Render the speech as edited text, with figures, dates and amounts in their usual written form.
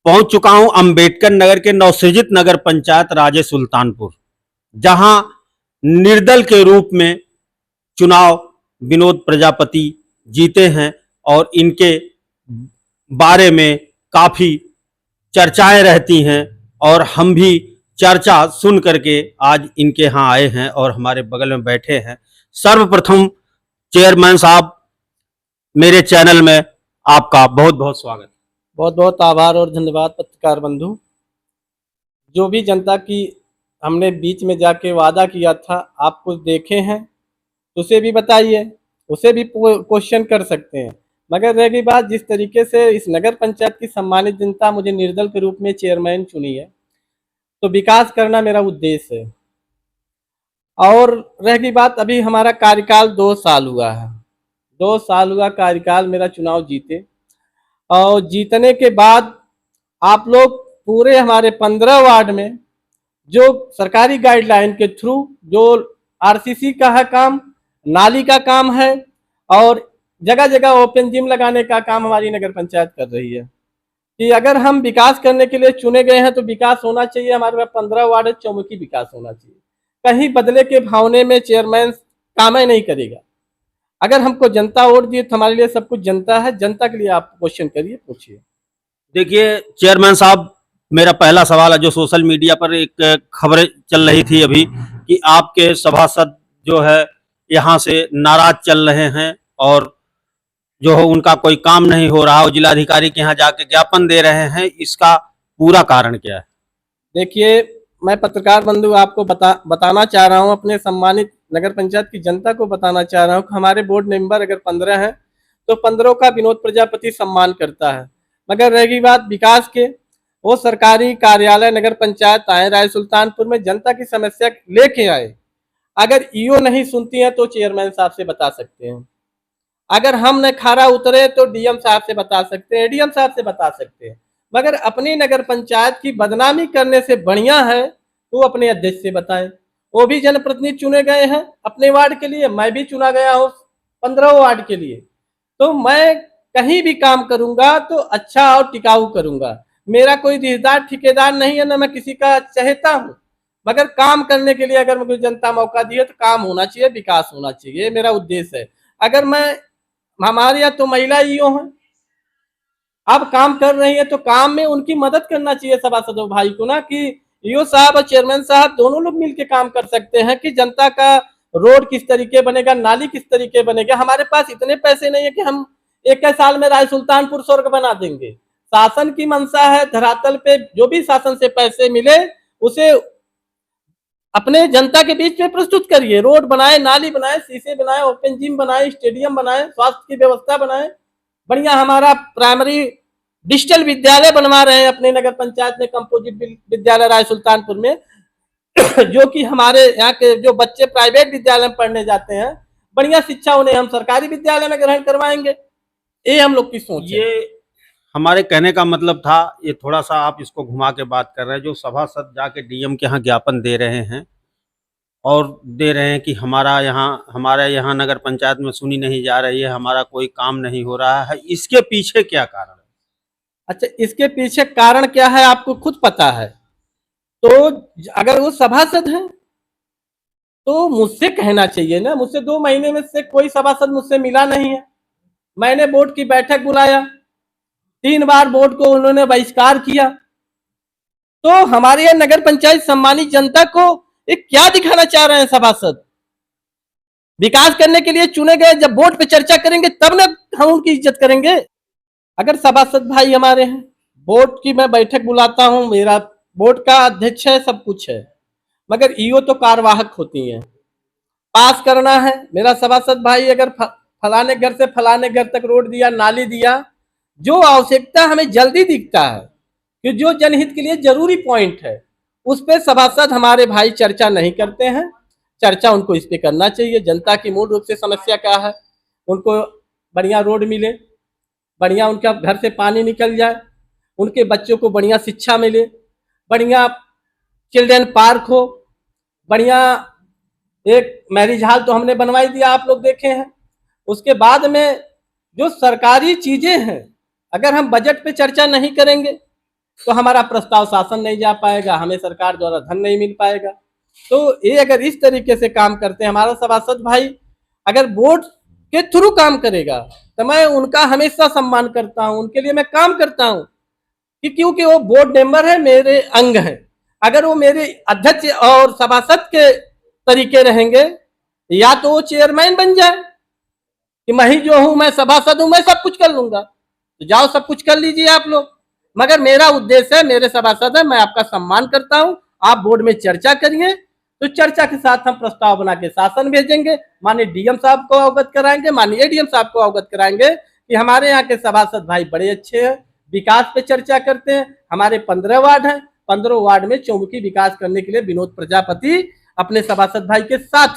पहुंच चुका हूं अंबेडकर नगर के नवसृजित नगर पंचायत राजे सुल्तानपुर, जहां निर्दल के रूप में चुनाव विनोद प्रजापति जीते हैं और इनके बारे में काफी चर्चाएं रहती हैं और हम भी चर्चा सुन करके आज इनके यहाँ आए हैं और हमारे बगल में बैठे हैं। सर्वप्रथम चेयरमैन साहब, मेरे चैनल में आपका बहुत बहुत स्वागत। बहुत बहुत आभार और धन्यवाद पत्रकार बंधु। जो भी जनता की हमने बीच में जाके वादा किया था, आप कुछ देखे हैं उसे भी बताइए, उसे भी क्वेश्चन कर सकते हैं। मगर रह गई बात, जिस तरीके से इस नगर पंचायत की सम्मानित जनता मुझे निर्दल के रूप में चेयरमैन चुनी है, तो विकास करना मेरा उद्देश्य है। और रह गई बात, अभी हमारा कार्यकाल 2 साल हुआ है, 2 साल हुआ कार्यकाल मेरा, चुनाव जीते और जीतने के बाद आप लोग पूरे हमारे 15 वार्ड में जो सरकारी गाइडलाइन के थ्रू जो आरसीसी का है काम, नाली का काम है और जगह जगह ओपन जिम लगाने का काम हमारी नगर पंचायत कर रही है कि अगर हम विकास करने के लिए चुने गए हैं तो विकास होना चाहिए। हमारे 15 वार्ड चौमुखी विकास होना चाहिए, कहीं बदले के भावने में चेयरमैन काम ही नहीं करेगा। अगर हमको जनता वोट दी तो हमारे लिए सब कुछ जनता है, जनता के लिए आप क्वेश्चन करिए, पूछिए। देखिए चेयरमैन साहब, मेरा पहला सवाल है, जो सोशल मीडिया पर एक खबरें चल रही थी अभी कि आपके सभासद जो है यहाँ से नाराज चल रहे हैं और जो है उनका कोई काम नहीं हो रहा और जिलाधिकारी के यहाँ जाके ज्ञापन दे रहे हैं, इसका पूरा कारण क्या है? देखिए, मैं पत्रकार बंधु आपको बताना चाह रहा हूँ, अपने सम्मानित नगर पंचायत की जनता को बताना चाह रहा हूँ कि हमारे बोर्ड मेंबर अगर 15 हैं तो 15 का विनोद प्रजापति सम्मान करता है। मगर रह गई बात विकास के, वो सरकारी कार्यालय नगर पंचायत आए राय सुल्तानपुर में, जनता की समस्या लेके आए। अगर ईओ नहीं सुनती है तो चेयरमैन साहब से बता सकते हैं, अगर हम न खारा उतरे तो डीएम साहब से बता सकते हैं, एडीएम साहब से बता सकते हैं। मगर अपनी नगर पंचायत की बदनामी करने से बढ़िया है तो अपने अध्यक्ष से बताएं। वो भी जनप्रतिनिधि चुने गए हैं अपने वार्ड के लिए, मैं भी चुना गया हूँ 15 वार्ड के लिए। तो मैं कहीं भी काम करूंगा तो अच्छा और टिकाऊ करूंगा। मेरा कोई रिश्तेदार ठेकेदार नहीं है, ना मैं किसी का चहेता हूँ। मगर काम करने के लिए अगर मुझे जनता मौका दी है तो काम होना चाहिए, विकास होना चाहिए, मेरा उद्देश्य है। अगर मैं हमारे यहाँ तो महिला ईओ हैं, अब काम कर रही है तो काम में उनकी मदद करना चाहिए सभासदों भाई को, ना कि ईओ साहब और चेयरमैन साहब दोनों लोग मिलकर काम कर सकते हैं कि जनता का रोड किस तरीके बनेगा, नाली किस तरीके बनेगा। हमारे पास इतने पैसे नहीं है कि हम एक साल में राय सुल्तानपुर स्वर्ग बना देंगे। शासन की मंशा है, धरातल पे जो भी शासन से पैसे मिले उसे अपने जनता के बीच में प्रस्तुत करिए। रोड बनाए, नाली बनाए, शीशे बनाए, ओपन जिम बनाए, स्टेडियम बनाए, स्वास्थ्य की व्यवस्था बनाए, बढ़िया हमारा प्राइमरी डिजिटल विद्यालय बनवा रहे हैं अपने नगर पंचायत में, कंपोजिट विद्यालय राय सुल्तानपुर में जो कि हमारे यहाँ के जो बच्चे प्राइवेट विद्यालय में पढ़ने जाते हैं, बढ़िया शिक्षा उन्हें हम सरकारी विद्यालय में ग्रहण करवाएंगे। ये हम लोग की सोच है। ये हमारे कहने का मतलब था, ये थोड़ा सा आप इसको घुमा के बात कर रहे हैं। जो सभासद जाके डीएम के यहाँ ज्ञापन दे रहे हैं और दे रहे हैं कि हमारे यहाँ नगर पंचायत में सुनी नहीं जा रही है, हमारा कोई काम नहीं हो रहा है, इसके पीछे क्या कारण है? अच्छा, इसके पीछे कारण क्या है आपको खुद पता है। तो अगर वो सभासद हैं तो मुझसे कहना चाहिए ना। मुझसे 2 महीने में से कोई सभासद मुझसे मिला नहीं है। मैंने बोर्ड की बैठक बुलाया, 3 बार बोर्ड को उन्होंने बहिष्कार किया। तो हमारे यहाँ नगर पंचायत सम्मानित जनता को एक क्या दिखाना चाह रहे हैं सभासद? विकास करने के लिए चुने गए, जब बोर्ड पे चर्चा करेंगे तब ना हम उनकी इज्जत करेंगे। अगर सभासद भाई हमारे हैं, बोर्ड की मैं बैठक बुलाता हूँ, मेरा बोर्ड का अध्यक्ष है, सब कुछ है, मगर ईओ तो कार्यवाहक होती है, पास करना है। मेरा सभासद भाई अगर फलाने घर से फलाने घर तक रोड दिया, नाली दिया, जो आवश्यकता हमें जल्दी दिखता है कि जो जनहित के लिए जरूरी पॉइंट है, उस पर सभासद हमारे भाई चर्चा नहीं करते हैं। चर्चा उनको इस पे करना चाहिए, जनता की मूल रूप से समस्या क्या है, उनको बढ़िया रोड मिले, बढ़िया उनका घर से पानी निकल जाए, उनके बच्चों को बढ़िया शिक्षा मिले, बढ़िया चिल्ड्रन पार्क हो, बढ़िया एक मैरिज हॉल तो हमने बनवाई दिया, आप लोग देखे हैं। उसके बाद में जो सरकारी चीजें हैं, अगर हम बजट पे चर्चा नहीं करेंगे, तो हमारा प्रस्ताव शासन नहीं जा पाएगा, हमें सरकार द्वारा धन नहीं मिल पाएगा। तो ये अगर इस तरीके से काम करते हैं, हमारा सभासद भाई अगर बोर्ड के थ्रू काम करेगा तो मैं उनका हमेशा सम्मान करता हूं, उनके लिए मैं काम करता हूं कि क्योंकि वो बोर्ड मेंबर है, मेरे अंग है। अगर वो मेरे अध्यक्ष और सभासद के तरीके रहेंगे, या तो वो चेयरमैन बन जाए कि मैं ही जो हूं, मैं सभासद हूं, मैं सब कुछ कर लूंगा, तो जाओ सब कुछ कर लीजिए आप लोग। मगर मेरा उद्देश्य है, मेरे सभासद है, मैं आपका सम्मान करता हूं, आप बोर्ड में चर्चा करिए, तो चर्चा के साथ हम प्रस्ताव बना के शासन भेजेंगे, माननीय डीएम साहब को अवगत कराएंगे, माननीय एडीएम साहब को अवगत कराएंगे कि हमारे यहाँ के सभासद भाई बड़े अच्छे हैं, विकास पे चर्चा करते हैं। हमारे 15 वार्ड हैं, 15 वार्ड में चौमुखी विकास करने के लिए विनोद प्रजापति अपने सभासद भाई के साथ